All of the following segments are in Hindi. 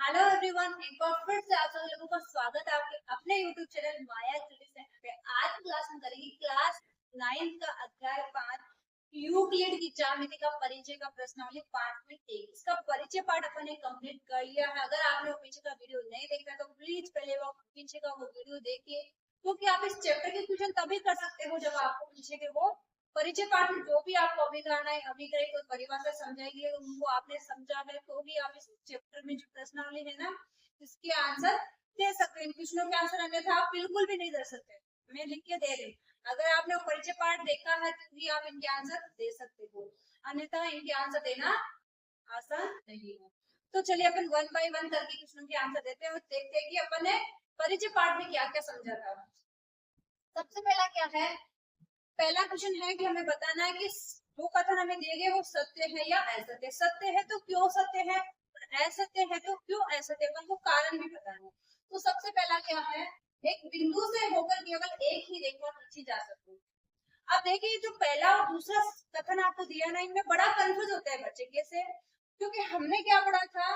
हेलो एवरीवन, एक बार फिर से आप सभी लोगों का स्वागत है आपके अपने यूट्यूब चैनल माया स्टडी सेंटर पे। आज क्लास में करेंगे क्लास 9 का अध्याय 5 यूक्लिड की ज्यामिति का परिचय का प्रश्नावली पार्ट में 1। इसका परिचय पार्ट अपन ने कंप्लीट कर लिया है। अगर आपने वो पीछे का वीडियो नहीं देखा तो प्लीज पहले वो पीछे का वो वीडियो देखिए, क्योंकि आप इस चैप्टर के क्वेश्चन तभी कर सकते हो जब आपको पीछे के वो परिचय पाठ में जो भी आपको अभिधारणाएं अभिग्रही को परिभाषा समझाएगी उनको आपने समझा है तो भी आप इस चैप्टर में जो प्रश्नावली है ना इसके आंसर दे सकते हैं। क्वेश्चनों के आंसर अन्यथा आप बिल्कुल भी नहीं दे सकते। मैं लिख के दे रही हूँ, अगर आपने परिचय पाठ देखा है तो भी आप इनके आंसर दे सकते हो, अन्यथा इनके आंसर देना आसान नहीं है। तो चलिए अपन वन बाय वन करके क्वेश्चन के आंसर देते हैं और देखते हैं कि अपन ने परिचय पाठ में क्या क्या समझा था। सबसे पहला क्या है, पहला क्वेश्चन है कि हमें बताना है कि जो कथन हमें दिए गए वो सत्य है या असत्य। सत्य है तो क्यों सत्य है, असत्य है तो क्यों असत्य, अपन को कारण भी बताना है। तो सबसे पहला क्या है, एक बिंदु से होकर केवल एक ही रेखा खींची जा सकती है। अब देखिए जो पहला और दूसरा कथन आपको दिया ना, इनमें बड़ा कंफ्यूज होता है बच्चे कैसे, क्योंकि हमने क्या पढ़ा था,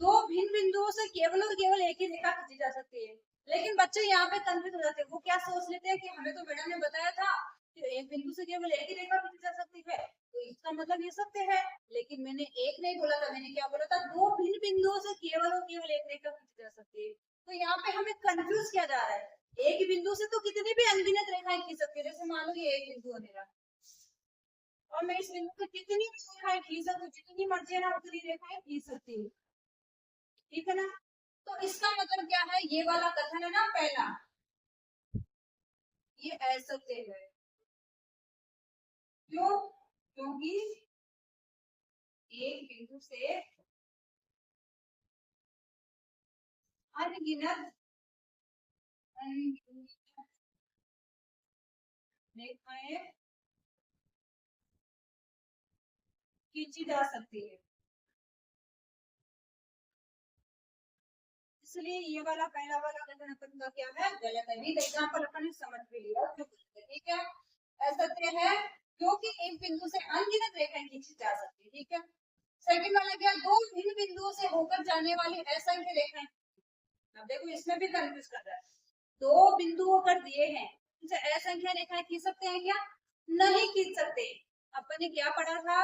दो भिन्न बिंदुओं से केवल और केवल एक ही रेखा खींची जा सकती है। लेकिन बच्चे यहाँ पे कंफ्यूज हो जाते हैं, वो क्या सोच लेते हैं कि हमें तो मैडम ने बताया था एक बिंदु से केवल एक ही रेखा खींची जा सकती है, तो इसका मतलब ये सत्य है। लेकिन मैंने एक नहीं बोला था, मैंने क्या बोला था, दो भिन्न बिंदुओं से केवल और केवल एक रेखा खींची जा सकती है। तो यहाँ पे हमें कंफ्यूज किया जा रहा है। एक बिंदु से तो कितनी भी अनगिनत रेखाएं खींच सकती है, जैसे मान लो ये एक बिंदु है मेरा और मैं इस बिंदु से कितनी भी रेखाएं खींच सकती हूँ, जितनी मर्जी है ना उतनी रेखाएं खींच सकती हूँ, ठीक है ना। तो इसका मतलब क्या है, ये वाला कथन है ना पहला, ये असत्य है। क्यों? क्योंकि एक बिंदु से अनगिनत रेखाएं खींची जा सकती है, इसलिए ये वाला पहला वाला कथन अपन का क्या है, गलत है। नहीं एग्जाम्पल अपन ने समझ भी लिया, ठीक है। असत्य है क्योंकि एक बिंदु से अनगिनत रेखाएं खींची जा सकती है, ठीक है। सेकंड वाला क्या, दो भिन्न बिंदुओं से होकर जाने वाली असंख्य रेखाएं। अब देखो इसमें भी कंफ्यूज कर रहा है, दो बिंदु होकर दिए हैं, उनसे असंख्य रेखाएं खींच सकते हैं क्या, नहीं खींच सकते। अपन ने क्या पढ़ा था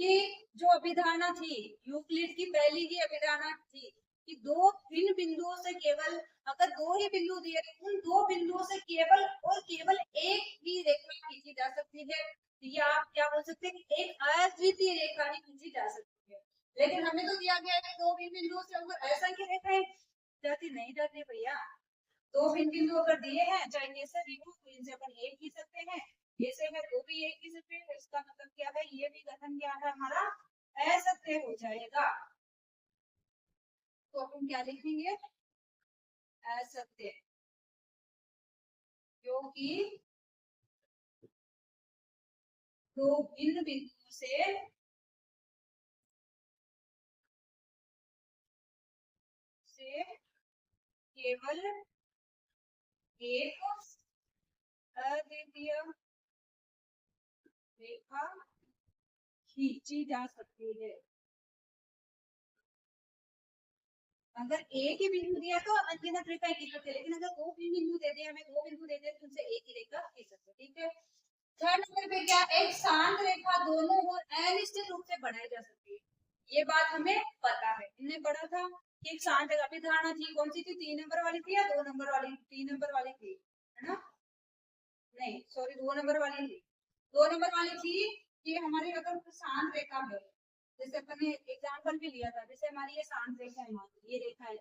कि जो अभिधारणा थी यूक्लिड की पहली ही अभिधारणा थी कि दो भिन्न बिंदुओं से केवल, अगर दो ही बिंदु दिए उन दो बिंदुओं से केवल और केवल एक ही रेखा खींची जा सकती है, या आप क्या बोल सकते हैं कि एक अद्वितीय रेखा ही खींची जा सकती है। लेकिन हमें तो दिया गया है दो भिन्न बिंदुओं से अगर असंख्य रेखाएं जाती नहीं जाती भैया। दो भिन्न बिंदु अगर दिए हैं, चाहे ये से भी हो तो इनसे अपन एक ही सकते हैं, ये से है वो भी एक ही सकते हैं, इसका मतलब क्या है, ये भी कथन क्या है हमारा असत्य हो जाएगा। तो अपन क्या लिखेंगे, असत्य, क्योंकि दो भिन्न बिंदुओं से केवल एक अद्वितीय रेखा खींची जा सकती है। अगर एक ही बिंदु दिया तो अनगिनत रेखाएं खींच सकते, लेकिन अगर दो भी बिंदु दे दिए, हमें दो बिंदु दे दिए तो उनसे एक ही रेखा खींच सकते, ठीक है। थर्ड नंबर पे क्या, एक शांत रेखा दोनों ओर अनिश्चित रूप से बनाई जा सकती है। ये बात हमें पता है, हमने पढ़ा था कि एक शांत रेखा की धारणा थी, कौन सी थी, 3 नंबर वाली थी या 2 नंबर वाली, 3 नंबर वाली थी, है ना, नहीं सॉरी 2 नंबर वाली थी। 2 नंबर वाली थी कि हमारी अगर शांत रेखा है, जैसे अपन ने एग्जाम्पल भी लिया था, जैसे हमारी ये शांत रेखा है, ये रेखा है,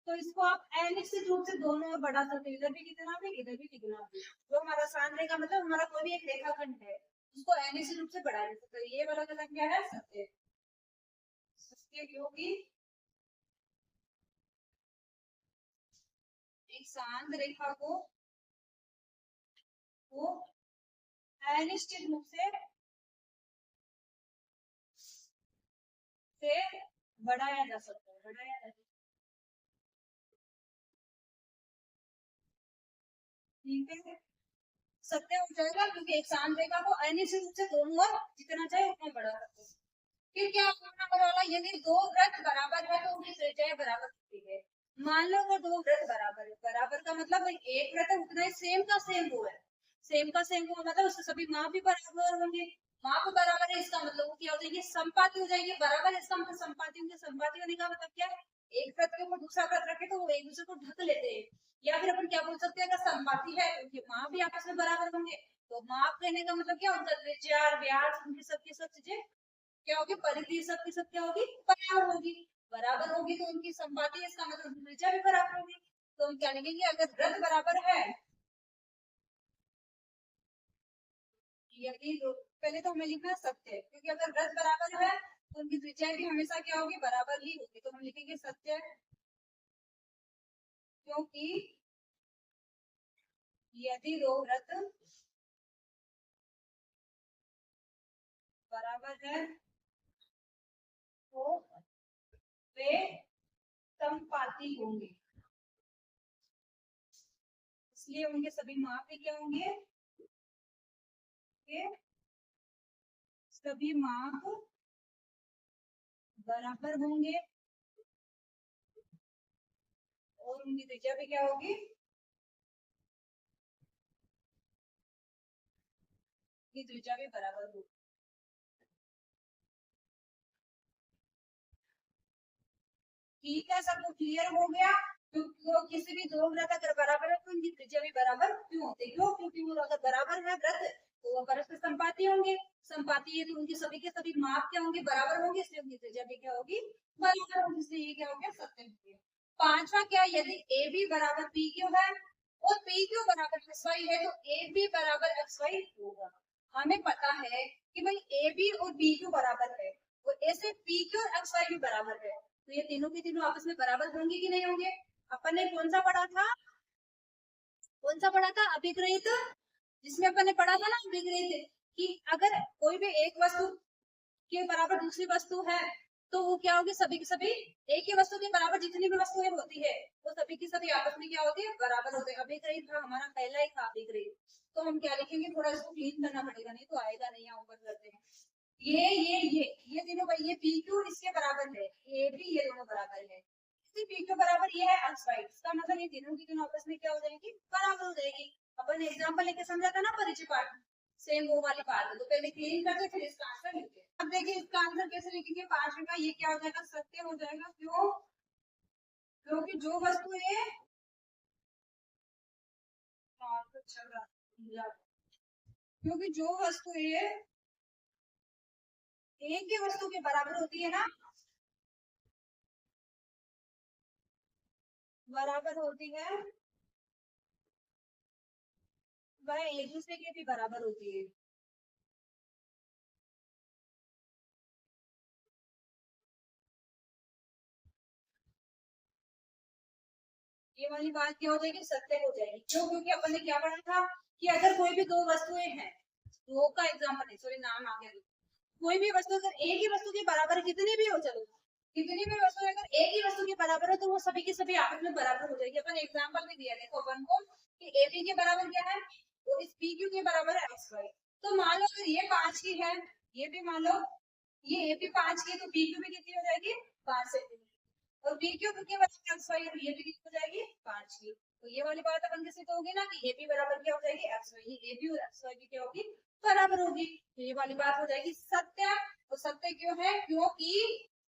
तो इसको आप अनिश्चित रूप से दोनों ओर बढ़ा सकते, इधर भी कितना भी इधर भी कितना भी। जो हमारा शांत रेखा मतलब हमारा कोई भी एक रेखाखंड है उसको अनिश्चित रूप से बढ़ा नहीं सकते। ये वाला कथन क्या है, सत्य, सत्य क्योंकि एक शांत रेखा को वो अनिश्चित रूप से बढ़ाया जा सकता है, बढ़ाया जा सकता है, ठीक है। सत्य हो जाएगा क्योंकि एक शांत रेखा को अनिश्चित रूप से दोनों ओर जितना चाहे उतना बढ़ा सकते हैं। फिर क्या नंबर वाला, यदि दो वृत्त बराबर है तो उनकी त्रिज्याएं बराबर होती है। मान लो अगर दो वृत्त बराबर है, बराबर का मतलब एक वृत्त है उतना ही सेम का सेम वो है, सेम का सेम वो मतलब उसके सभी माप भी बराबर होंगे। माप बराबर है इसका मतलब वो क्या हो जाएगी, समपाती हो जाएगी। बराबर है इसका मतलब समपाती होंगे। समपाती होने का मतलब क्या है, एक वृत्त के ऊपर दूसरा वृत्त रखे तो वो एक दूसरे को ढक लेते हैं। या फिर अपन क्या बोल सकते हैं, अगर समपाती है तो उनके माप भी आपस में बराबर होंगे। तो माप कहने का मतलब क्या, उनका त्रिज्या व्यास उनकी सबकी सब चीजें क्या होगी, परिधि सबकी सब क्या होगी, बराबर होगी। बराबर होगी तो उनकी समपाती है, इसका मतलब त्रिज्या भी बराबर होगी। तो हम क्या लिखेंगे, अगर वृत्त बराबर है, यदि पहले तो हमें लिखना सत्य है, क्योंकि अगर वृत्त बराबर है तो उनकी त्रिज्या भी हमेशा क्या होगी, बराबर ही होगी। तो हम लिखेंगे सत्य, क्योंकि यदि दो वृत्त बराबर है तो वे समपाती होंगे, इसलिए उनके सभी माप भी क्या होंगे, के सभी माप बराबर होंगे और उनकी त्रिज्या भी क्या होगी, की त्रिज्या भी बराबर होगी। ठीक है, सबको क्लियर हो गया। तो किसी भी दो वृत्त अगर बराबर है तो उनकी त्रिज्या भी बराबर क्यों होती है, क्यों, क्योंकि वो अगर बराबर है वृत्त तो वो परस्पर संपाती होंगे। संपाती है तो उनके सभी के सभी माप क्या होंगे, बराबर होंगे, इसलिए उनकी त्रिज्या भी क्या होगी, बराबर होगी। इसलिए ये क्या हो गया, सत्य हो गया। पांचवा क्या, यदि ए बी बराबर पी क्यू है और पी क्यू बराबर एक्स वाई है तो ए बी बराबर एक्स वाई होगा। हमें पता है कि भाई ए बी और बी क्यू बराबर है और ऐसे पी क्यू और एक्स वाई भी बराबर है, तो ये तीनों के तीनों आपस में बराबर होंगे कि नहीं होंगे। अपन ने कौन सा पढ़ा था, कौन सा पढ़ा था, अभिग्रहित, जिसमें अपन ने पढ़ा था ना अभिग्रहित, कि अगर कोई भी एक वस्तु के बराबर दूसरी वस्तु है तो वो क्या होगी, सभी की सभी एक ही वस्तु के बराबर जितनी भी वस्तुएं होती है वो सभी की सभी आपस में क्या होती है, बराबर होते हैं। अभिग्रहित था हमारा पहला ही था अभिग्रहित। तो हम क्या लिखेंगे, थोड़ा इसको क्लीन करना पड़ेगा, नहीं तो आएगा नहीं, यहाँ ऊपर करते हैं। ये तीनों भाई, ये पी क्यू इसके बराबर है, ये भी ये दोनों बराबर है, इसी पी क्यू बराबर ये है एक्स वाई, इसका मतलब ये तीनों की तीनों आपस में क्या हो जाएगी, बराबर हो जाएगी। अपन एग्जांपल लेके समझा था ना परिचय पाठ, सेम वो वाली बात है। तो पहले क्लीन करते फिर इसका आंसर लिखते। अब देखिए इसका आंसर कैसे लिखेंगे, पांचवे का ये क्या हो जाएगा, सत्य हो जाएगा। क्यों, क्योंकि जो वस्तु है, क्योंकि जो वस्तु है एक ही वस्तु के बराबर होती है ना, बराबर होती है, वह एक दूसरे के भी बराबर होती है। ये वाली बात क्या हो जाएगी, सत्य हो जाएगी। क्यों, क्योंकि अपन ने क्या पढ़ा था कि अगर कोई भी दो वस्तुएं हैं, दो का एग्जाम्पल है, सॉरी नाम आ गया, कोई भी वस्तु अगर एक ही वस्तु के बराबर कितनी भी हो, चलो कितनी भी वस्तु अगर एक ही वस्तु के बराबर है तो वो सभी की सभी आपस में बराबर हो जाएगी। अपन एग्जाम्पल भी दिया, देखो अपन को कि ए बी के बराबर क्या है, तो इस पी क्यू के बराबर है एक्स वाई। तो मान लो अगर ये 5 की है, ये भी मान लो ये ए बी 5 की है, तो पी क्यू भी कितनी हो जाएगी, 5 से, और बी क्यू के बराबर एक्स वाई है तो ये भी कितनी हो जाएगी, 5 की। तो ये वाली बात अपन किसी तो होगी ना कि ए बी बराबर क्या हो जाएगी, एक्स वाई, ए बी और एक्स वाई की क्या होगी, बराबर होगी। तो ये वाली बात हो जाएगी सत्य। तो सत्य क्यों है, क्योंकि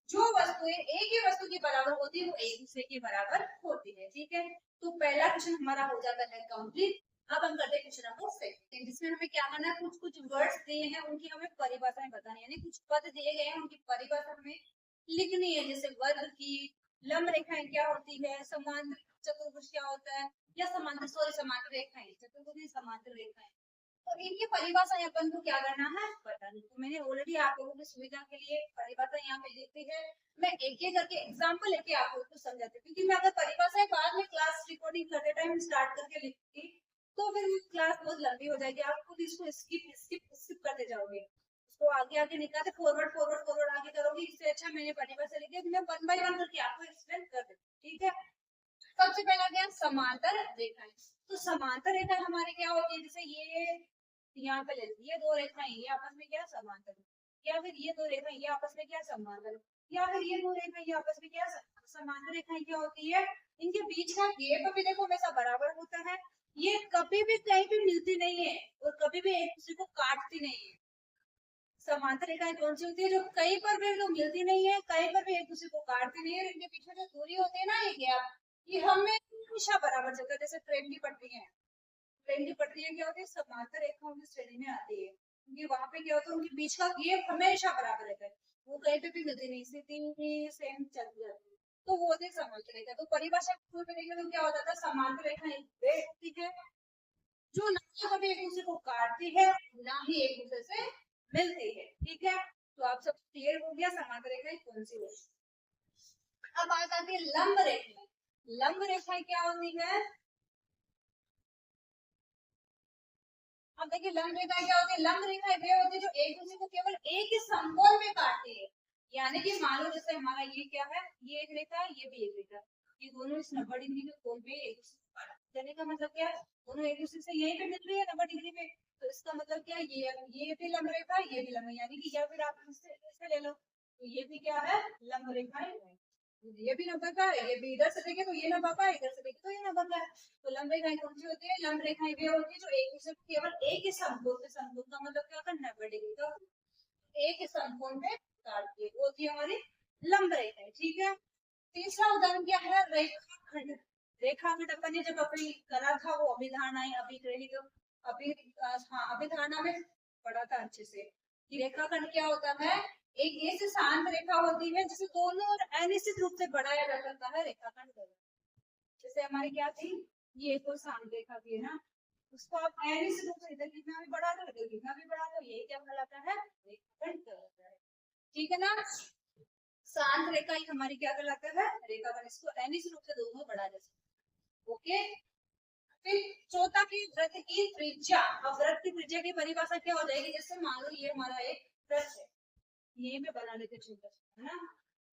जो वस्तुएं एक ही वस्तु के बराबर होती है वो एक दूसरे के बराबर होती है। ठीक है, तो पहला क्वेश्चन हमारा हो जाता है कंप्लीट। अब हम करते हैं क्वेश्चन नंबर 6, जिसमें हमें क्या करना है, कुछ कुछ वर्ड्स दिए हैं उनकी हमें परिभाषाएं बतानी है, यानी कुछ पद दिए गए हैं उनकी परिभाषा हमें लिखनी है। जैसे वर्ग की लंब रेखाएं क्या होती है, समांतर चतुर्भुज क्या होता है, या समांतर, सॉरी समांतर रेखाएं, चतुर्भुज समांतर रेखाएं, तो इनकी परिभाषा अपन को क्या करना है, बताना। तो मैंने ऑलरेडी आप लोगों की सुविधा के लिए परिभाषा यहाँ पे लिखी है। मैं एक एक करके एग्जांपल लेके आप लोगों को समझाती हूँ, क्योंकि मैं अगर परिभाषाएं बाद में क्लास रिकॉर्डिंग करते टाइम स्टार्ट करके लिखती तो फिर क्लास बहुत लंबी हो जाएगी, आप खुद इसको स्किप स्किप स्किप करते जाओगे, उसको आगे आगे निकालते, फॉरवर्ड फॉरवर्ड फॉरवर्ड आगे करोगे। इससे अच्छा मैंने परिभाषा लिखी है, मैं वन बाय वन करके आपको एक्सप्लेन कर देती। ठीक है, सबसे पहला क्या, समांतर रेखाएं। तो समांतर रेखा हमारे क्या होती है, जैसे ये यहाँ पे ले ये दो रेखाएं ये आपस में क्या समांतर है, या फिर ये दो रेखाएं ये आपस में क्या समांतर है। या फिर ये दो रेखा ये आपस में क्या समांतर रेखाएं क्या होती है, इनके बीच का गैप भी देखो हमेशा बराबर होता है, ये कभी भी कहीं भी मिलती नहीं है और कभी भी एक दूसरे को काटती नहीं है। समांतर रेखाएं कौन सी होती है, जो कहीं पर भी तो मिलती नहीं है, कहीं पर भी एक दूसरे को काटती नहीं है, इनके बीच में जो दूरी होती है ना ये गैप, ये हमेशा बराबर चलता है। जैसे ट्रेन की पटरियां, ट्रेन की पटरियां क्या होती है, समांतर रेखाओं की श्रेणी में आती है, क्योंकि वहां पे क्या होता है उनके बीच का गैप हमेशा बराबर रहता है, वो कहीं पे भी मिलती नहीं, सीधी सेम चलती जाती है, तो वो होती है समांतर रेखा। तो परिभाषा में देखें तो क्या होता था, समांतर रेखा एक वे होती है जो ना तो कभी एक दूसरे को काटती है ना ही एक दूसरे से मिलती है। ठीक है, तो आप सब क्लियर हो गया समांतर रेखाएं कौन सी होती है। अब बात आती है लंब रेखा। लंब रेखाएं क्या होती है, अब देखिए लंब रेखाएं क्या होती है, लंब रेखाएं वे होती है जो एक दूसरे को केवल एक ही समकोण में काटती है। यानी कि मान लो जैसे हमारा ये क्या है, ये एक रेखा है, ये भी एक रेखा, ये दोनों इस 90 डिग्री के कोण पे एक दूसरे को काटते हैं। का मतलब क्या है, दोनों एक दूसरे से यहीं पे मिल रही है 90 डिग्री पे, तो इसका मतलब क्या है, ये भी लंब रेखा है, ये भी लंब, यानी कि या फिर आप इससे ले लो, तो ये भी क्या है, लंब रेखा है, ये भी 90 का है, ये भी इधर से देखे तो ये 90 का है, इधर से देखे तो ये 90 का है। तो लंब रेखाएं कौन सी होती है, लंब रेखाएं वे होती है जो एक दूसरे को केवल एक ही समकोण से, समकोण का मतलब क्या होता है 90 डिग्री का, एक ही समकोण में काटती है, वो होती है हमारी लंब रेखाएं। ठीक है, तीसरा उदाहरण क्या है, रेखाखंड। रेखाखंड अपन ने जब अपनी करा था वो अभिधारणाएं अभी रही तो अभी हाँ अभिधारणा में पढ़ा था अच्छे से कि रेखाखंड क्या होता है, एक ऐसी शांत रेखा होती है जिसे दोनों और अनिश्चित रूप से बढ़ाया जा सकता है, रेखाखंड। जैसे हमारी क्या थी, ये तो शांत रेखा थी ना, उसको आप अनिश्चित रूप से इधर कितना भी बढ़ा दो, इधर कितना भी बढ़ा दो, ये क्या कहलाता है, रेखाखंड कहलाता है। ठीक है ना, शांत रेखा ही हमारी क्या कहलाता है, रेखाखंड। इसको अनिश्चित रूप से दोनों बढ़ा जा सकता है। ओके, फिर चौथा की वृत्त की त्रिज्या। अब वृत्त की त्रिज्या की परिभाषा क्या हो जाएगी, जैसे मान लो ये हमारा एक वृत्त है, ये में बना लेते छोटा है ना,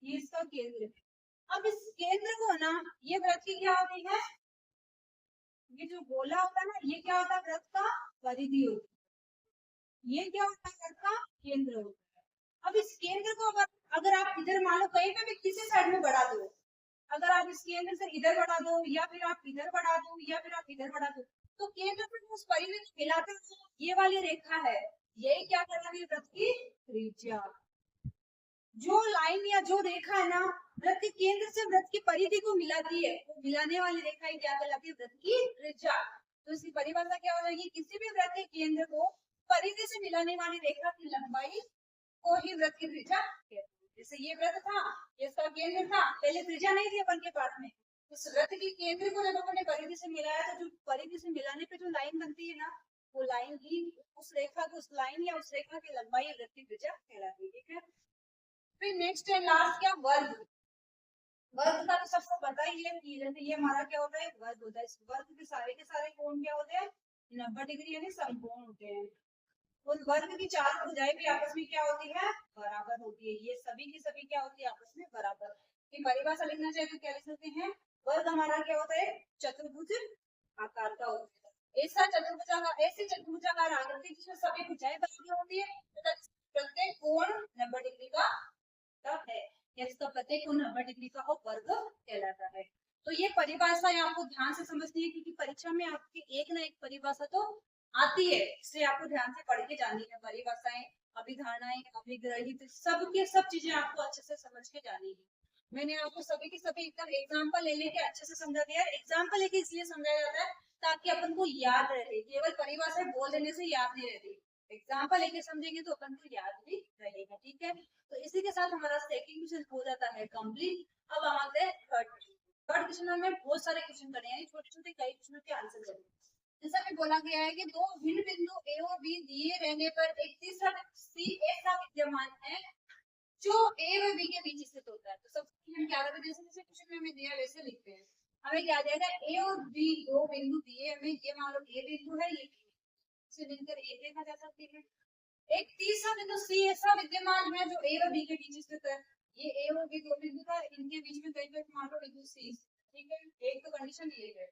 ये इसका केंद्र है। अब इस केंद्र को ना, ये वृत्त की क्या होती है, ये जो गोला होता है ना, ये क्या होता है, वृत्त का परिधि होती है, ये क्या होता है, वृत्त का केंद्र होता है। अब इस केंद्र को अगर आप इधर मान लो कहीं पे भी किसी साइड में बढ़ा दो, अगर आप इस केंद्र से इधर बढ़ा दो या फिर आप इधर बढ़ा दो या फिर आप इधर बढ़ा दो, तो केंद्र पर उस परिधि को मिलाकर ये वाली रेखा है, यही क्या कहलाती है, वृत्त की त्रिज्या। जो लाइन या जो रेखा है ना, वृत्त के केंद्र से वृत्त की परिधि को मिलाती है, वो मिलाने वाली रेखा ही क्या कहलाती है, वृत्त की त्रिज्या। तो इसकी परिभाषा क्या हो जाएगी, किसी भी वृत्त के केंद्र को परिधि से मिलाने वाली रेखा की लंबाई को ही वृत्त की त्रिज्या कहते हैं। जैसे ये वृत्त था, ये इसका केंद्र था, पहले त्रिज्या नहीं थी अपन के पास में, उस वृत्त के केंद्र को जब अपन ने परिधि से मिलाया तो जो परिधि से मिलाने पे जो लाइन बनती है ना, वो लाइन ही उस रेखा को, उस लाइन या उस रेखा की लंबाई वृत्त की त्रिज्या कहलाती है। ठीक है, फिर नेक्स्ट है लास्ट क्या, वर्ग। वर्ग का तो सबको पता ही है कि जैसे ये हमारा क्या होता है, वर्ग होता है। इस वर्ग के सारे कोण क्या होते हैं, 90 डिग्री यानी समकोण होते हैं। उन वर्ग की चार भुजाएं भी आपस में क्या होती है, बराबर होती है। ये सभी की सभी क्या होती है, आपस में बराबर। की परिभाषा लिखना चाहिए तो क्या लिख सकते हैं, वर्ग हमारा क्या होता है, चतुर्भुज आकार का होता है। ऐसा चतुर्भुजाकार, ऐसी चतुर्भुजाकार आकृति जिसमें सभी भुजाएं बराबर होती है तथा प्रत्येक कोण 90 डिग्री का है, या इसका प्रत्येक कोण 90 डिग्री का हो, वर्ग कहलाता है। तो ये परिभाषा आपको ध्यान से समझनी है, क्योंकि परीक्षा में आपकी एक ना एक परिभाषा तो आती है, इसलिए आपको ध्यान से पढ़ के जानी है। परिभाषाएं, अभिधारणाएं, अभिग्रहित, सब के सब चीजें आपको अच्छे से समझ के जानी है। मैंने आपको सभी की सभी एकदम एग्जाम्पल ले लेके अच्छे से समझा दिया है। एग्जाम्पल लेके इसलिए समझाया जाता है ताकि अपन को याद रहे, केवल परिभाषाएं बोल देने से याद नहीं रहती, एग्जाम्पल लेके समझेंगे तो अपन को याद भी रहेगा। ठीक है, तो इसी के साथ हमारा सेकंड क्वेश्चन हो जाता है कंप्लीट। अब हम आते हैं थर्ड क्वेश्चन में बहुत सारे क्वेश्चन करने हैं, छोटे छोटे कई क्वेश्चन के आंसर करेंगे। जैसा कि बोला गया है कि दो भिन्न बिंदु ए और बी दिए रहने पर एक तीसरा सी ऐसा विद्यमान है जो ए व बी के बीच स्थित होता है। तो सबसे हम क्या करते हैं, जैसे जैसे क्वेश्चन में हमें दिया वैसे लिखते हैं। हमें क्या दिया है, ए और बी दो बिंदु दिए हमें, ये मान लो ए बिंदु है, ये से मिलकर ए देखा जा सकती है। एक तीसरा बिंदु सी ऐसा विद्यमान है जो ए और बी के बीच स्थित है। ये ए और बी दो बिंदु था, इनके बीच में कहीं पे मान लो बिंदु सी। ठीक है, एक तो कंडीशन ये है।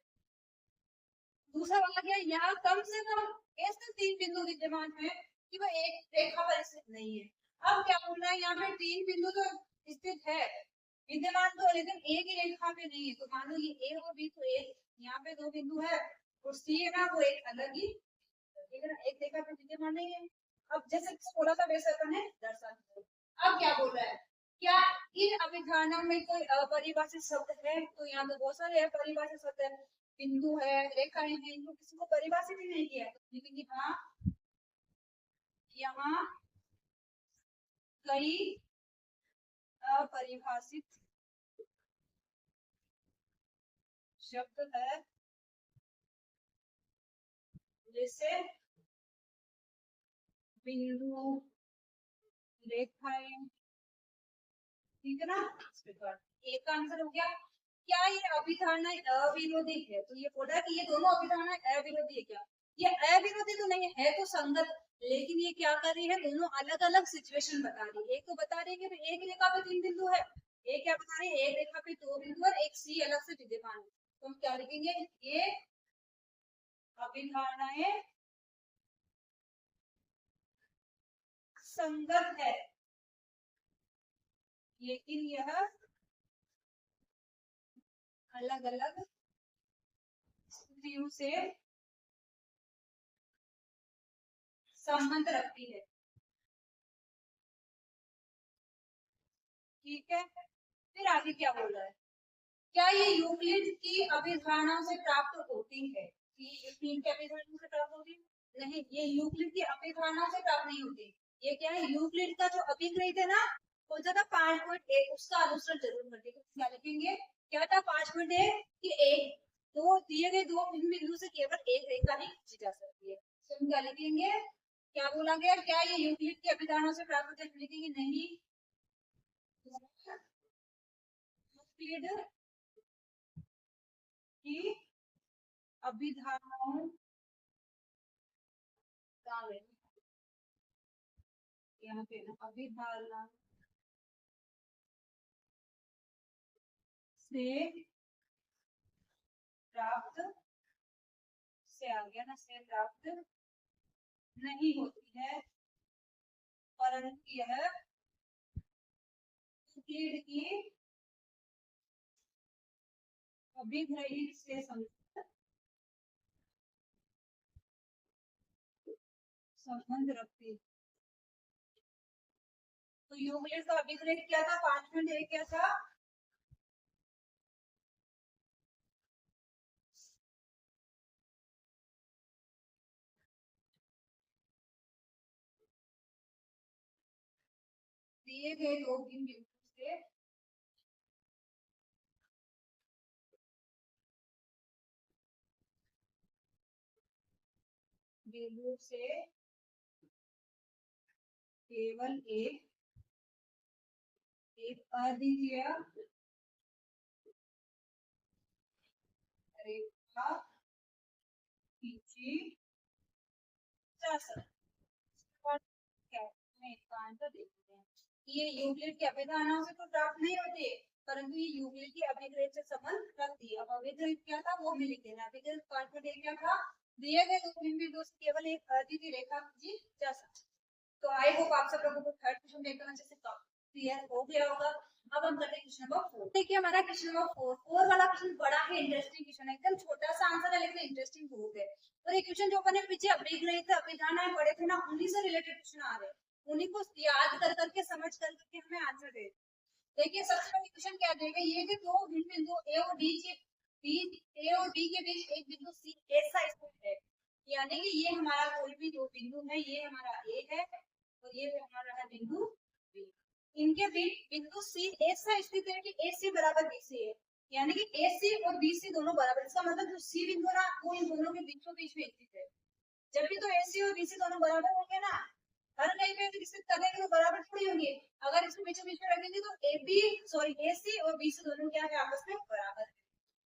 दूसरा वाला क्या, यहाँ कम से कम ऐसे तीन बिंदु विद्यमान है कि वह एक रेखा पर स्थित नहीं है। अब क्या बोल रहा है, यहाँ पे तीन बिंदु तो स्थित है, विद्यमान तो, लेकिन एक ही रेखा पे नहीं है। तो मान लो ये ए और बी, तो एक यहाँ पे दो बिंदु है और सी है ना वो एक अलग ही, ठीक है ना, एक रेखा पे विद्यमान नहीं है। अब जैसे बोला था वैसे अपन है दर्शा। अब क्या बोल रहा है, क्या इन अभिधारणा में कोई अपरिभाषित शब्द है? तो यहाँ तो बहुत सारे अपरिभाषित शब्द है, बिंदु है, रेखाएं हैं, इनको किसी को परिभाषित ही नहीं किया है। लेकिन हाँ, यहाँ कई अपरिभाषित शब्द है, जैसे बिंदु, रेखाएं, ठीक है ना। एक का आंसर हो गया। क्या ये अभिधारणा अविरोधी है? तो ये बोला कि ये दोनों अभिधारणा अविरोधी है। क्या ये अविरोधी तो नहीं है, तो संगत, लेकिन ये क्या कर रही है, दोनों अलग अलग सिचुएशन बता रही है। एक तो बता रही है कि एक रेखा पे 3 बिंदु है, एक क्या बता रही है, एक रेखा पे 2 बिंदु और एक सी अलग से विद्यमान है। तो हम क्या लिखेंगे, ये अभिधारणाएं संगत है, लेकिन यह अलग अलग स्थितियों से संबंध रखती है, ठीक है। फिर आगे क्या बोल रहा है, क्या ये यूक्लिड की अभिधारणाओं से प्राप्त होती है? यूक्लिड की अभिधारणाओं से प्राप्त होती है? नहीं, ये यूक्लिड की अभिधारणाओं से प्राप्त नहीं होती। ये क्या है, यूक्लिड का जो अभिग्रहित है ना, कौन सा था, 5.1, उसका अनुसरण जरूर करते। क्या लिखेंगे, क्या था 5.1 कि एक दो दिए गए दो बिंदु से केवल एक रेखा ही खींची जा सकती है। तो हम क्या लिखेंगे, क्या बोला गया, क्या ये यूक्लिड की अभिधारणाओं से प्राप्त होते हैं? लिखेंगे नहीं, यूक्लिड की अभिधारणाओं यहाँ पे ना, अभिधारणा से प्राप्त, से आ गया ना, से प्राप्त नहीं होती है, परंतु यह यूक्लिड की अभिग्रहित से संबंध रखती है। तो यूक्लिड का अभिग्रहित क्या था, 5.1 क्या था, दिए गए दो बिंदु से बिंदु से केवल एक अद्वितीय रेखा खींची जा सकती है। इसका आंसर देखते हैं, ये यूक्लिड की अभिधारणाओं से तो प्राप्त नहीं होते, परंतु ये यूक्लिड की अभिग्रहित से संबंध रखती है। अब अभिग्रहित क्या था वो भी लिख देना। अभिग्रहित 5.1 क्या था, दिए गए दो बिंदु से केवल एक अद्वितीय रेखा खींची जा सकती है। तो आई होप आप सब लोगों को थर्ड क्वेश्चन एकदम अच्छे से क्लियर हो गया होगा। अब हम करते हैं क्वेश्चन नंबर 4। देखिए हमारा क्वेश्चन नंबर 4 वाला क्वेश्चन बड़ा ही इंटरेस्टिंग क्वेश्चन है, एकदम छोटा सा आंसर है लेकिन इंटरेस्टिंग बहुत है। और ये क्वेश्चन जो अपने पीछे अभिग्रहित अभिधारणाएं पढ़े थे ना, उन्हीं से रिलेटेड क्वेश्चन आ रहे हैं, उन्हीं को याद कर करके समझ कर करके हमें आंसर दे। देखिए सबसे पहले क्वेश्चन क्या देगा, ये जो दो बिंदु ए और बी के बीच एक बिंदु सी ऐसा स्थित है, यानी कि ये हमारा कोई भी दो बिंदु है, ये हमारा ए है और ये हमारा है बिंदु बी। इनके बीच बिंदु सी ऐसा स्थित है कि ए सी बराबर बी सी है, यानी कि ए सी और बी सी दोनों बराबर। इसका मतलब जो सी बिंदु ना वो इन दोनों के बीचों बीच में स्थित है। जब भी तो ए सी और बी सी दोनों बराबर होंगे ना, हर कहीं पे स्थित करेंगे तो बराबर थोड़ी होंगे। अगर इसको बीचों बीच में रखेंगे तो ए सी और बी सी दोनों क्या है, आपस में बराबर है।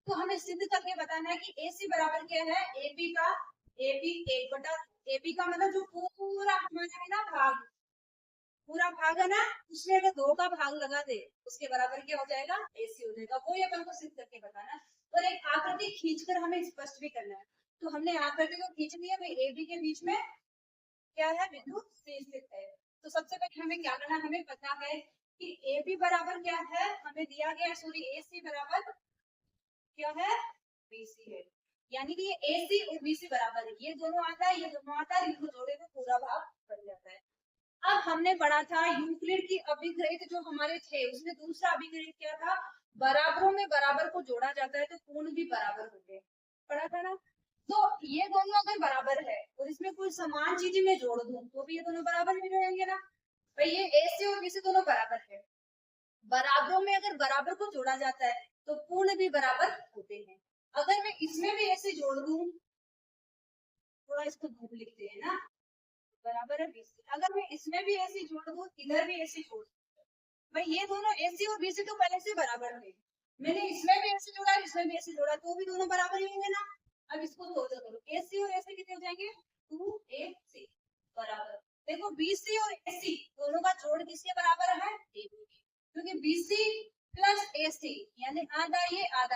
तो हमें सिद्ध करके बताना है कि ए सी बराबर क्या है, ए बी का, ए बी एक बटा, ए बी का मतलब जो पूरा हमारा है ना भाग, पूरा भाग है ना, उसमें अगर 2 का भाग लगा दे उसके बराबर क्या हो जाएगा, एसी हो जाएगा। वो अपन को सिद्ध करके बताना है। और एक आकृति खींचकर हमें स्पष्ट भी करना है। तो हमने आकृति को खींच लिया, भाई ए बी के बीच में क्या है, बिंदु सी स्थित है। तो सबसे पहले हमें क्या करना, हमें पता है कि ए बी बराबर क्या है, हमें दिया गया सॉरी ए सी बराबर क्या है, बी सी है, यानी कि ये ए सी और बी सी बराबर है, ये दोनों आता है, ये दोनों आता है, इनको जोड़े तो पूरा भाग बन जाता है। अब हमने पढ़ा था यूक्लिड की अभिग्रहित जो हमारे थे, उसमें दूसरा अभिग्रहित क्या था, बराबरों में बराबर को जोड़ा जाता है तो पूर्ण भी बराबर होते हैं, पढ़ा था ना। तो ये दोनों अगर बराबर है और इसमें कोई समान चीज मैं जोड़ दूं तो भी ये दोनों बराबर भी रहेंगे ना। भाई ये ए से और बी से दोनों बराबर है, बराबरों में अगर बराबर को जोड़ा जाता है तो पूर्ण भी बराबर होते हैं। अगर मैं इसमें भी ऐसे जोड़ दूं, थोड़ा इसको धूप लिखते हैं ना, बराबर है 20, अगर मैं इसमें भी ऐसे जोड़ दूं, इधर भी ऐसे जोड़ दूं, भाई ये दोनों एसी और बीसी तो पहले से बराबर थे, मैंने इसमें भी ऐसे जोड़ा, इसमें भी ऐसे जोड़ा, तो भी दोनों बराबर ही होंगे ना। अब इसको सोचा करो, एसी और एसी कितने हो जाएंगे, 2ac बराबर, देखो बीसी और एसी दोनों का जोड़ किसके बराबर है, एबी के, क्योंकि बीसी प्लस एसी यानी आधा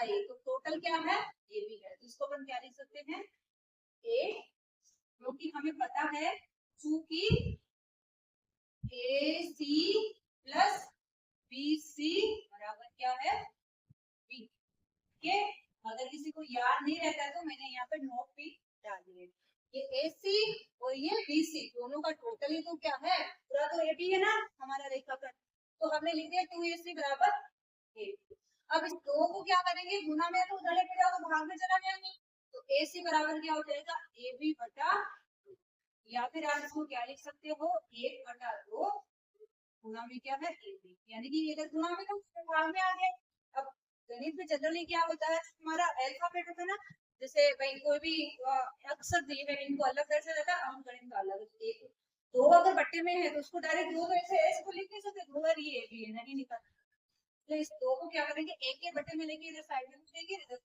ये तो टोटल क्या है, एबी है, तो इसको अपन क्या लिख सकते हैं, ए, क्योंकि हमें पता है चूंकि ए सी प्लस बी सी बराबर क्या है, बी के। अगर किसी को याद नहीं रहता है तो मैंने यहाँ पे नोट भी डाल दिए, ये ए सी और ये बी सी दोनों का टोटल ही तो क्या है, पूरा तो ए बी है ना हमारा रेखाखंड, तो हमने लिख दिया 2ac बराबर ए। अब इस दो को क्या करेंगे, गुना में तो उधर लेके जाओ तो भाग में चला गया नहीं, तो ए सी बराबर क्या हो जाएगा, ए बी बटा, या फिर आप इसको क्या लिख सकते हो, 1/2 गुना में क्या है, ए बी, यानी कि इधर गुना में तो भाग में आ गए। अब गणित में जनरली क्या होता है, हमारा अल्फाबेट होता है ना, जैसे भाई कोई भी अक्षर दिए हुए इनको अलग दर्जा देता है, अंक गणित का अलग, एक दो अगर बट्टे में है तो उसको डायरेक्ट दो तो ऐसे ऐसे को लिख नहीं सकते, दो बार ये भी है नहीं निकल, तो इस दो को क्या करेंगे, एक के बट्टे में लेके इधर साइड में लिखेंगे, इधर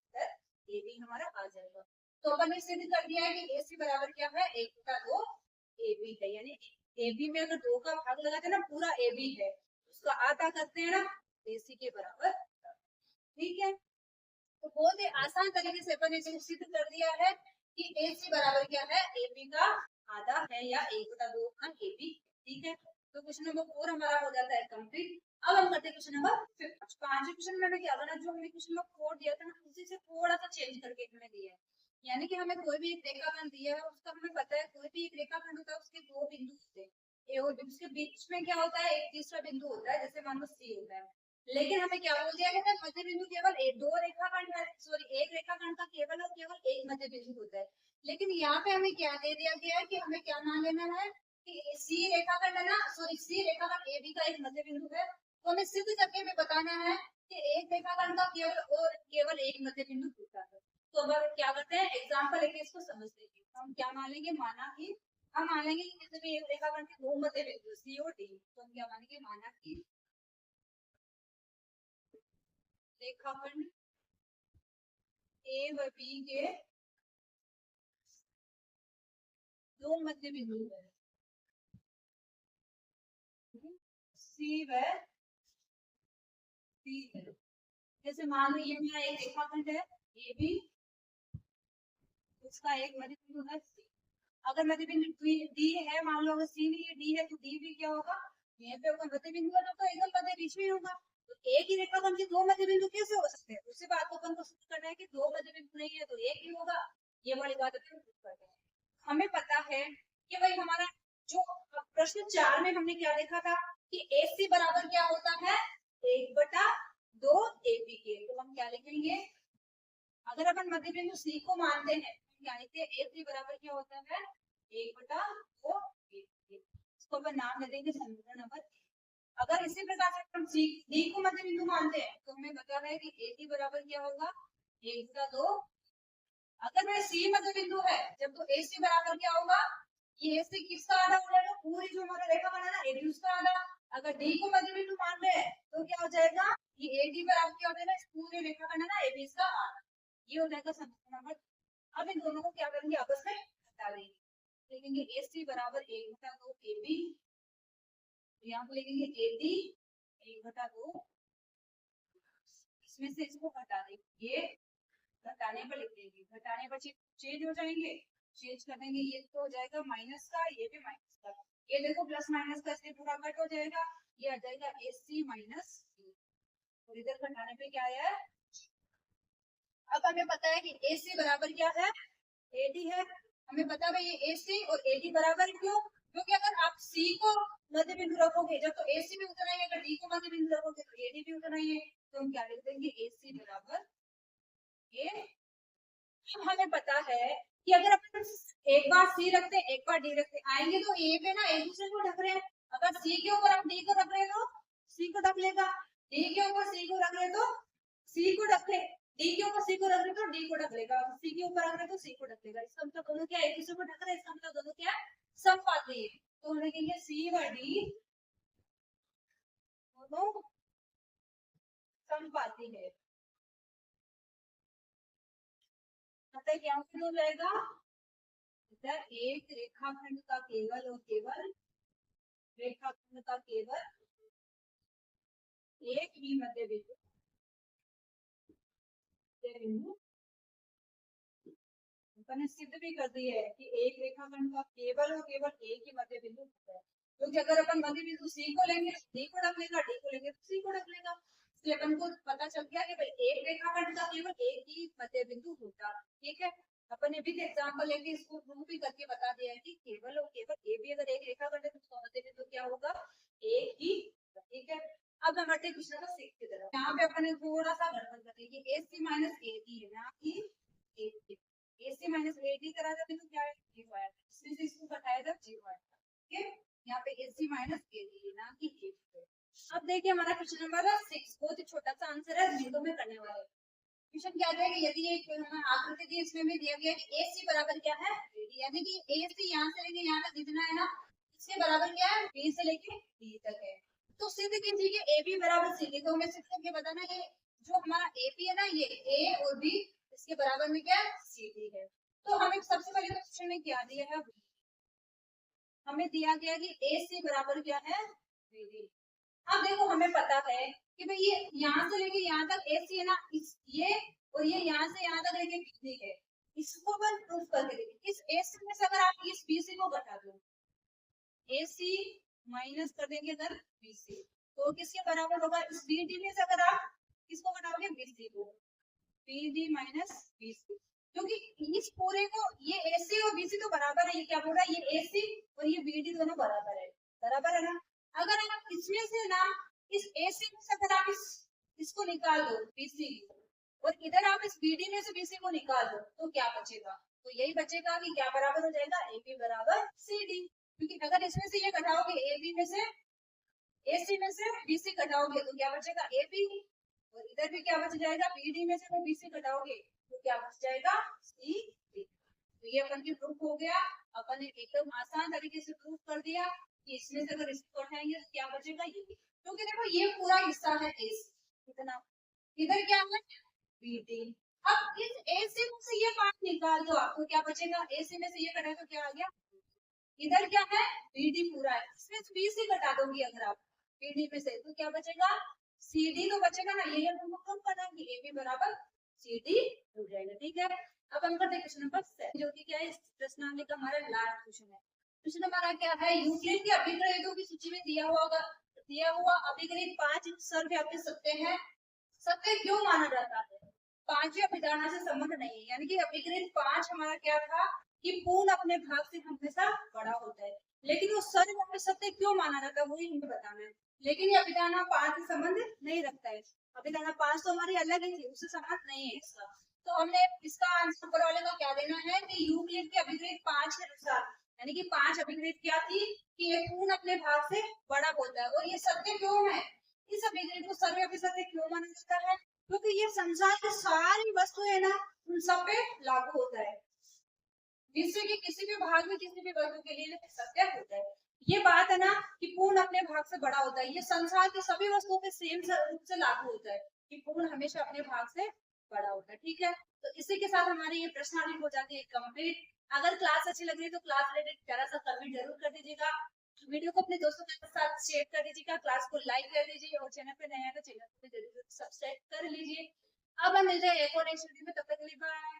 ये भी हमारा आ जाएगा। तो अपन ने सिद्ध कर दिया है कि ए सी बराबर क्या है, 1/2 ए बी है, यानी ए बी में अगर दो का भाग लगाते हैं ना, पूरा ए बी है, उसका आधा करते हैं ना, ए सी के बराबर, ठीक है। तो बहुत ही आसान तरीके से अपन ने सिद्ध कर दिया है कि ए सी बराबर क्या है, ए बी का आधा है या 1/2 अंक ए बी, ठीक है। तो क्वेश्चन नंबर 4 हमारा हो जाता है कंप्लीट। अब हम करते हैं क्वेश्चन नंबर 5। पांचवें क्वेश्चन में हमें क्या करना, जो हमने क्वेश्चन नंबर 4 दिया था ना, उसी से थोड़ा सा चेंज करके इन्होंने दिया है, यानी कि हमें कोई भी एक रेखाखंड दिया है, उसका हमें पता है कोई भी एक रेखाखंड होता है, उसके दो बिंदु होते हैं, ए और बी, उसके बीच में क्या होता है, एक तीसरा बिंदु होता है, जैसे मान लो सी होता है, लेकिन हमें क्या बोल दिया गया, मध्य बिंदु केवल दो रेखाखंड है, सॉरी एक रेखाखंड का केवल और केवल एक मध्य बिंदु होता है। लेकिन यहाँ पे हमें क्या दे दिया गया है कि हमें क्या मान लेना है कि सी रेखाखंड है ना, सॉरी सी रेखाखंड ए बी का एक मध्य बिंदु है, तो हमें सिद्ध करके भी बताना है कि एक रेखाखंड का केवल एक मध्य बिंदु होता है। तो अब क्या करते हैं, एग्जाम्पल लेके इसको समझते हैं। हम क्या मान लेंगे, माना कि हम मान लेंगे कि किसी भी एक रेखाखंड के दो मध्य बिंदु सी और डी, तो हम क्या मानेंगे, माना कि रेखाखंड ए व बी के दो मध्य बिंदु है, सी व डी है। जैसे मान लो ये मेरा एक रेखाखंड है ए बी, उसका एक मध्य बिंदु है सी, अगर मध्य बिंदु डी है, मान लो अगर सी नहीं है डी है, तो डी भी क्या होगा, यहाँ पे अगर मध्य बिंदु है तो एकदम मध्य बीच में होगा, तो एक ही रेखाखंड के दो मध्य बिंदु कैसे हो सकते हैं, उसी बात को अपन को सिद्ध करना है कि दो मध्य बिंदु नहीं है तो एक ही होगा, ये वाली बात अपन सिद्ध करते हैं। हमें पता है कि भाई हमारा जो प्रश्न 4 में हमने क्या देखा था कि ए सी बराबर क्या होता है, 1/2 ए बी के, तो हम क्या लिखेंगे, अगर अपन मध्य बिंदु सी को मानते हैं तो क्या लिखते हैं, ए सी बराबर क्या होता है, 1/2 ए बी, इसको अपन नाम दे देंगे समीकरण नंबर। अगर इसी प्रकार से हम सी डी को मध्य बिंदु मानते हैं तो हमें पता है कि ए सी बराबर क्या होगा, 1/2, अगर मेरे सी मध्य बिंदु है जब, तो ए सी बराबर क्या होगा, ये ए सी किसका आधा हो जाएगा, पूरी जो हमारा रेखा बना ना ए डी उसका आधा। अगर डी को मध्य बिंदु मान रहे हैं तो क्या हो जाएगा, ये ए डी बराबर क्या हो जाएगा, इस पूरे रेखा बना ना ए बी इसका आधा, ये हो जाएगा समीकरण नंबर। अब इन दोनों को क्या करेंगे, आपस में घटा देंगे, लिखेंगे ए सी बराबर 1/2 ए बी, यहाँ पे लिखेंगे ए डी 1/2, इसमें से इसको हटा देंगे, ये घटाने पर लिख देंगे, घटाने पर चेंज हो जाएंगे, चेंज कर देंगे, ये तो हो जाएगा माइनस का, ये भी माइनस का, ये देखो प्लस माइनस का इससे पूरा कट हो जाएगा, ये आ जाएगा AC माइनस, और इधर घटाने पे क्या आया है। अब हमें पता है कि AC बराबर क्या है, AD है। हमें पता है ये AC और AD बराबर क्यों, क्योंकि अगर आप C को मध्य बिंदु रखोगे जब, तो AC भी उतना ही, अगर D को मध्य बिंदु रखोगे तो AD भी उतना ही है, तो हम क्या लिख देंगे AC बराबर A। हमें पता है कि अगर अपन एक बार C रखते हैं एक बार D रखते आएंगे तो A पे ना एक दूसरे को ढक रहे हैं, अगर C के ऊपर हम D को रख रहे हैं तो C को ढक लेगा, D के ऊपर C को रख रहे तो C को ढक ले, D के ऊपर C को रख रहे तो D को ढक लेगा, C के ऊपर रख रहे तो C को ढक लेगा। इसका मतलब दोनों क्या एक दूसरे को ढक रहे हैं, इसका मतलब दोनों क्या समपाती है, तो हम लिखेंगे C व D दोनों समपाती है। मतलब क्या हो जाएगा, एक रेखाखंड का केवल और केवल, रेखाखंड का केवल एक ही मध्य बिंदु अपन ने सिद्ध भी कर दी है कि एक रेखाखंड का केवल और केवल एक ही मध्य बिंदु होता है, क्योंकि तो अगर अपन मध्य बिंदु C को लेंगे D को रख लेगा, D को लेंगे तो C को रख लेगा, इसलिए अपन को पता चल गया कि भाई एक रेखाखंड का केवल एक ही मध्य बिंदु होता। ठीक है, अपन ने भी एग्जांपल लेके इसको प्रूव भी करके बता दिया है कि केवल और केवल A भी अगर एक रेखाखंड है तो उसका मध्य बिंदु क्या होगा, एक ही। ठीक है, अब हम बढ़ते क्वेश्चन नंबर 6 की तरफ। यहाँ पे अपन ने थोड़ा सा गड़बड़ कर दी कि AC माइनस AD है ना कि AC माइनस AD करा था तो क्या है, 0 आया, इसमें से इसको घटाया था 0 आया। ठीक है, यहाँ पे AC माइनस AD है ना कि 1। अब देखिए हमारा क्वेश्चन नंबर 6 बहुत ही छोटा सा आंसर है, बिंदु में करने वाला है। क्वेश्चन क्या है कि यदि एक हमें आकृति दी, इसमें भी दिया गया कि AC बराबर क्या है AD, यानी कि AC यहाँ से लेके यहाँ तक जितना है ना, इसके बराबर क्या है B से लेके D तक है। तो सिद्ध कीजिए कि AB बराबर CD, तो हमें सिद्ध करके बताना ये जो हमारा AP है ना, ये A और B इसके बराबर में क्या है CD है। तो हमें सबसे पहले तो क्वेश्चन में क्या दिया है, हमें दिया गया कि AC बराबर क्या है BD। अब देखो हमें पता है कि भाई ये यहाँ से लेके यहाँ तक AC है ना, ये और ये यहाँ से यहाँ तक लेके BC है, इसको अपन प्रूफ करके देखें। इस AC में से अगर आप इस BC को घटा दो, AC माइनस कर देंगे अगर BC, तो किसके बराबर होगा, इस BD में से अगर आप किसको घटाओगे BC को, BD माइनस BC, क्योंकि इस पूरे को ये AC और BC तो बराबर है, ये क्या बोल रहा है ये AC और ये BD दोनों बराबर है ना। अगर आप इसमें से ना इस AC में से अगर आप इसको निकाल दो BC और इधर आप इस BD में से BC को निकाल दो तो क्या बचेगा, तो यही बचेगा कि क्या बराबर हो जाएगा AB बराबर CD, क्योंकि अगर इसमें से ये घटाओगे AB में से AC में से BC घटाओगे तो क्या बचेगा AB, और इधर भी क्या बच जाएगा BD में से BC घटाओगे तो क्या बच जाएगा CD। तो ये अपन की प्रूफ हो गया, अपन ने एकदम आसान तरीके से प्रूफ कर दिया कि इसमें से अगर इसको उठाएंगे तो क्या बचेगा ये, क्योंकि देखो ये पूरा हिस्सा है एस, कितना इधर क्या है बीडी। अब इस AC में से ये पार्ट निकाल दो आपको क्या बचेगा, AC में से ये कटा तो क्या आ गया, इधर क्या है BD पूरा है, इसमें से BC घटा दोगे अगर आप BD में से तो क्या बचेगा CD तो बचेगा ना, यही हम प्रूफ करना है कि AB बराबर CD हो जाएगा। ठीक है, अब हम करते हैं क्वेश्चन नंबर 7 जो कि क्या है प्रश्नावली का हमारा लास्ट क्वेश्चन है। क्वेश्चन हमारा क्या है, यूक्लिड के अभिग्रहितों की सूची में दिया हुआ अभिग्रहित 5 सर्वव्यापी सत्य है, सत्य क्यों माना जाता है, पांचवी अभिधारणा से संबंध नहीं है, यानी कि अभिग्रहित 5 हमारा क्या था कि पूर्ण अपने भाग से हमेशा बड़ा होता है, लेकिन वो सर्वव्यापी सत्य क्यों माना जाता है वही हमें बताना है। लेकिन ये अभिधारणा 5 से संबंध नहीं रखता है, अभिधारणा 5 तो हमारी अलग ही थी, उससे संबंध नहीं है इसका। तो हमने इसका आंसर ऊपर वाले का क्या देना है कि यूक्लिड के अभिग्रहित 5 के अनुसार, यानी कि 5 अभिग्रहित क्या थी कि ये पूर्ण अपने भाग से बड़ा होता है, और ये सत्य क्यों है, इस अभिग्रहित को सर्वव्यापी सत्य क्यों माना जाता है, क्योंकि ये संसार की सारी वस्तुएं ना उन सब पे लागू होता है, विश्व के किसी भी भाग में किसी भी वस्तु के लिए सत्य होता है। ये बात है ना कि पूर्ण अपने भाग से बड़ा होता है, ये संसार के सभी वस्तुओं पे सेम रूप से लागू होता है कि पूर्ण हमेशा अपने भाग से बड़ा होता है। ठीक है, तो इसी के साथ हमारी ये प्रश्नावली हो जाती है कंप्लीट। अगर क्लास अच्छी लग रही है तो क्लास रिलेटेड प्यारा सा कमेंट जरूर कर दीजिएगा, वीडियो को अपने दोस्तों के साथ शेयर कर दीजिएगा, क्लास को लाइक कर दीजिए और चैनल पे नया है तो चैनल को जरूर सब्सक्राइब कर लीजिए। अब हम मिलते हैं एक और नेक्स्ट वीडियो में, तब तक के लिए बाय।